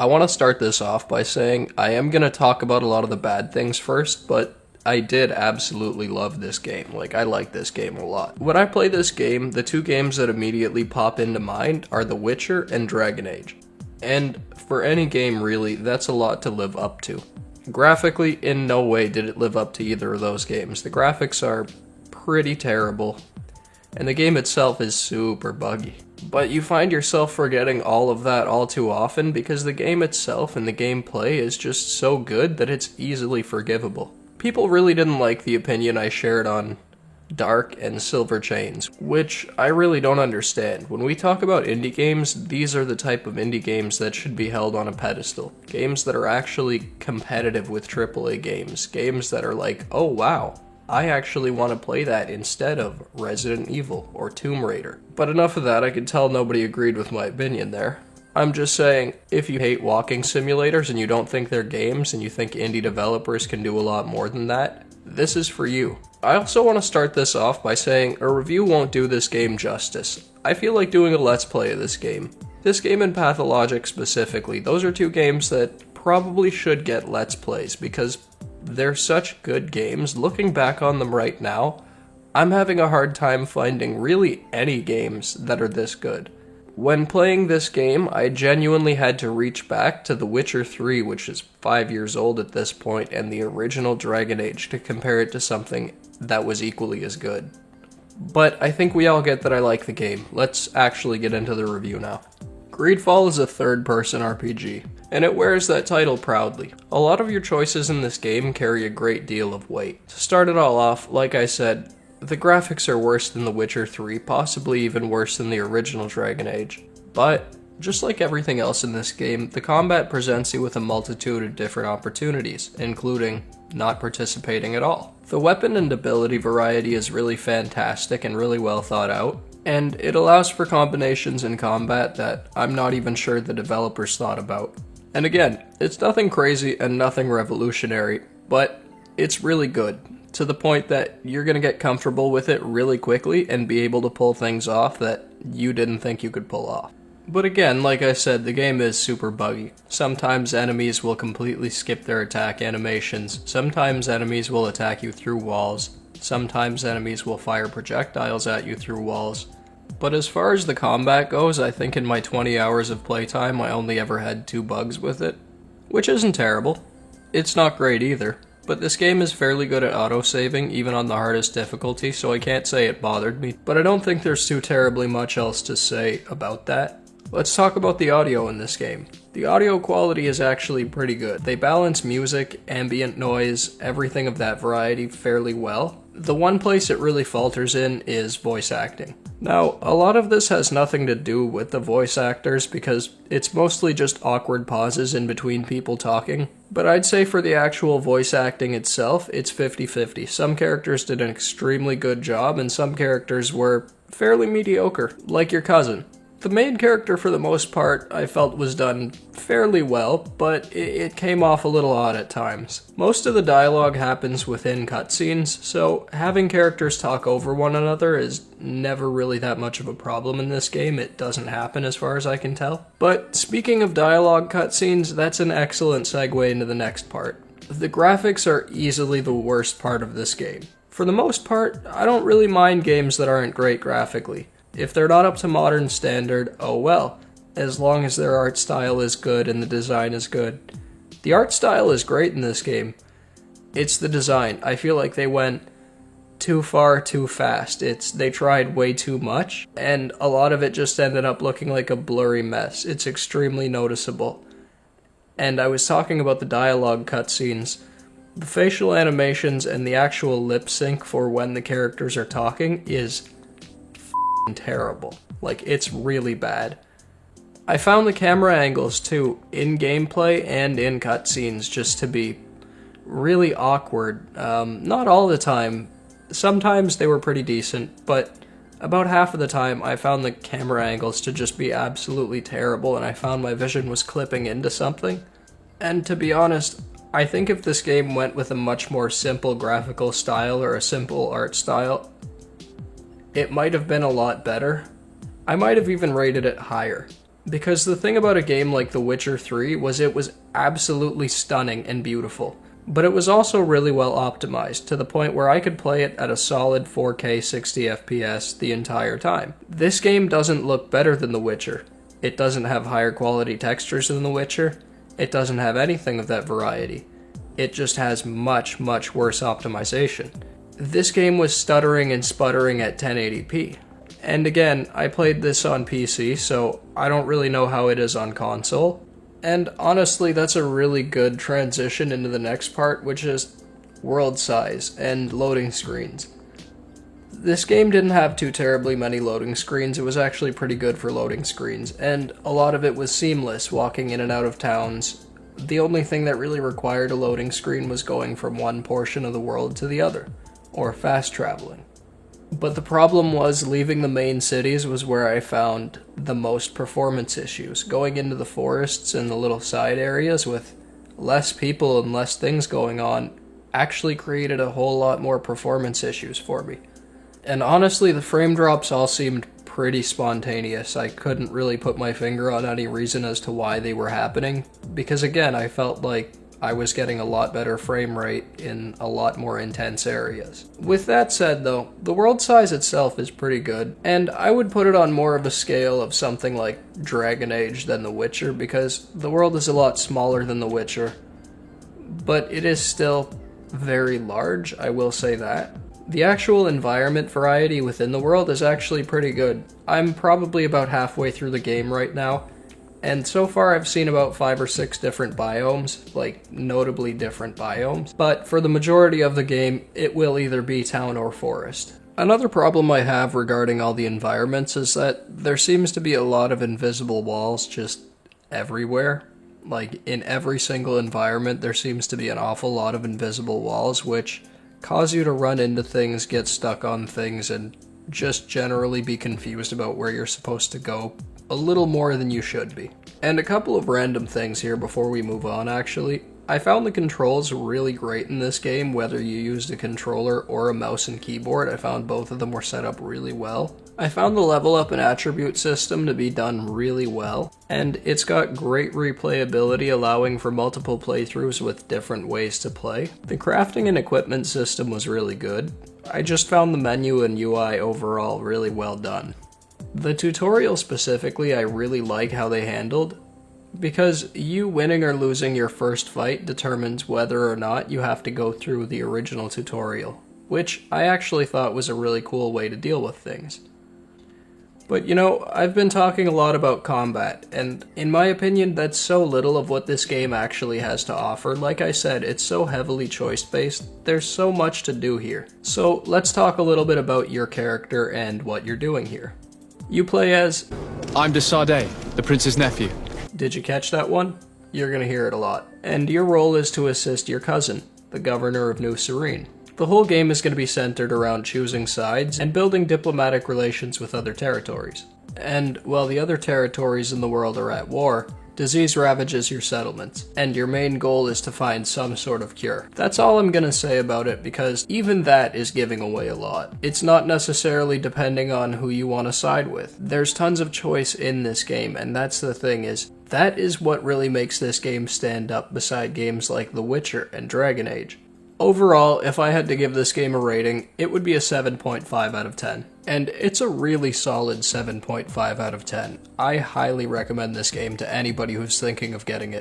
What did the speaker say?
I want to start this off by saying I am going to talk about a lot of the bad things first, but I did absolutely love this game. Like, I like this game a lot. When I play this game, the two games that immediately pop into mind are The Witcher and Dragon Age. And for any game, really, that's a lot to live up to. Graphically, in no way did it live up to either of those games. The graphics are pretty terrible, and the game itself is super buggy. But you find yourself forgetting all of that all too often because the game itself and the gameplay is just so good that it's easily forgivable. People really didn't like the opinion I shared on Dark and Silver Chains, which I really don't understand. When we talk about indie games, these are the type of indie games that should be held on a pedestal. Games that are actually competitive with AAA games. Games that are like, oh wow, I actually want to play that instead of Resident Evil or Tomb Raider. But enough of that, I can tell nobody agreed with my opinion there. I'm just saying, if you hate walking simulators and you don't think they're games and you think indie developers can do a lot more than that, this is for you. I also want to start this off by saying a review won't do this game justice. I feel like doing a let's play of this game. This game and Pathologic specifically, those are two games that probably should get let's plays because they're such good games. Looking back on them right now, I'm having a hard time finding really any games that are this good. When playing this game, I genuinely had to reach back to The Witcher 3, which is 5 years old at this point, and the original Dragon Age to compare it to something that was equally as good. But I think we all get that I like the game. Let's actually get into the review now. GreedFall is a third-person RPG, and it wears that title proudly. A lot of your choices in this game carry a great deal of weight. To start it all off, like I said, the graphics are worse than The Witcher 3, possibly even worse than the original Dragon Age. But, just like everything else in this game, the combat presents you with a multitude of different opportunities, including not participating at all. The weapon and ability variety is really fantastic and really well thought out, and it allows for combinations in combat that I'm not even sure the developers thought about. And again, it's nothing crazy and nothing revolutionary, but it's really good, to the point that you're going to get comfortable with it really quickly and be able to pull things off that you didn't think you could pull off. But again, like I said, the game is super buggy. Sometimes enemies will completely skip their attack animations, sometimes enemies will attack you through walls, sometimes enemies will fire projectiles at you through walls. But as far as the combat goes, I think in my 20 hours of playtime I only ever had 2 bugs with it, which isn't terrible. It's not great either. But this game is fairly good at autosaving, even on the hardest difficulty, so I can't say it bothered me. But I don't think there's too terribly much else to say about that. Let's talk about the audio in this game. The audio quality is actually pretty good. They balance music, ambient noise, everything of that variety fairly well. The one place it really falters in is voice acting. Now, a lot of this has nothing to do with the voice actors because it's mostly just awkward pauses in between people talking. But I'd say for the actual voice acting itself, it's 50-50. Some characters did an extremely good job and some characters were fairly mediocre, like your cousin. The main character, for the most part, I felt was done fairly well, but it came off a little odd at times. Most of the dialogue happens within cutscenes, so having characters talk over one another is never really that much of a problem in this game. It doesn't happen as far as I can tell. But speaking of dialogue cutscenes, that's an excellent segue into the next part. The graphics are easily the worst part of this game. For the most part, I don't really mind games that aren't great graphically. If they're not up to modern standard, oh well, as long as their art style is good and the design is good. The art style is great in this game. It's the design. I feel like they went too far too fast. They tried way too much, and a lot of it just ended up looking like a blurry mess. It's extremely noticeable. And I was talking about the dialogue cutscenes. The facial animations and the actual lip sync for when the characters are talking is terrible. Like, it's really bad. I found the camera angles too, in gameplay and in cutscenes, just to be really awkward. Not all the time. Sometimes they were pretty decent, but about half of the time I found the camera angles to just be absolutely terrible, and I found my vision was clipping into something. And to be honest, I think if this game went with a much more simple graphical style or a simple art style, it might have been a lot better. I might have even rated it higher. Because the thing about a game like The Witcher 3 was it was absolutely stunning and beautiful. But it was also really well optimized, to the point where I could play it at a solid 4K 60 FPS the entire time. This game doesn't look better than The Witcher. It doesn't have higher quality textures than The Witcher. It doesn't have anything of that variety. It just has much, much worse optimization. This game was stuttering and sputtering at 1080p. And again, I played this on PC, so I don't really know how it is on console. And honestly, that's a really good transition into the next part, which is world size and loading screens. This game didn't have too terribly many loading screens. It was actually pretty good for loading screens, and a lot of it was seamless, walking in and out of towns. The only thing that really required a loading screen was going from one portion of the world to the other, or fast traveling. But the problem was, leaving the main cities was where I found the most performance issues. Going into the forests and the little side areas with less people and less things going on actually created a whole lot more performance issues for me. And honestly, the frame drops all seemed pretty spontaneous. I couldn't really put my finger on any reason as to why they were happening, because again, I felt like I was getting a lot better frame rate in a lot more intense areas. With that said though, the world size itself is pretty good, and I would put it on more of a scale of something like Dragon Age than The Witcher, because the world is a lot smaller than The Witcher, but it is still very large, I will say that. The actual environment variety within the world is actually pretty good. I'm probably about halfway through the game right now, and so far I've seen about 5 or 6 different biomes, like notably different biomes, but for the majority of the game, it will either be town or forest. Another problem I have regarding all the environments is that there seems to be a lot of invisible walls just everywhere. Like, in every single environment, there seems to be an awful lot of invisible walls, which cause you to run into things, get stuck on things, and just generally be confused about where you're supposed to go a little more than you should be. And a couple of random things here before we move on, actually. I found the controls really great in this game, whether you used a controller or a mouse and keyboard. I found both of them were set up really well. I found the level up and attribute system to be done really well, and it's got great replayability, allowing for multiple playthroughs with different ways to play. The crafting and equipment system was really good. I just found the menu and UI overall really well done. The tutorial specifically, I really like how they handled, because you winning or losing your first fight determines whether or not you have to go through the original tutorial, which I actually thought was a really cool way to deal with things. But you know, I've been talking a lot about combat, and in my opinion, that's so little of what this game actually has to offer. Like I said, it's so heavily choice-based, there's so much to do here. So let's talk a little bit about your character and what you're doing here. You play as... I'm de Sardet, the prince's nephew. Did you catch that one? You're gonna hear it a lot. And your role is to assist your cousin, the governor of New Serene. The whole game is going to be centered around choosing sides and building diplomatic relations with other territories. And while the other territories in the world are at war, disease ravages your settlements, and your main goal is to find some sort of cure. That's all I'm gonna say about it, because even that is giving away a lot. It's not necessarily depending on who you want to side with. There's tons of choice in this game, and that's the thing is, that is what really makes this game stand up beside games like The Witcher and Dragon Age. Overall, if I had to give this game a rating, it would be a 7.5 out of 10. And it's a really solid 7.5 out of 10. I highly recommend this game to anybody who's thinking of getting it.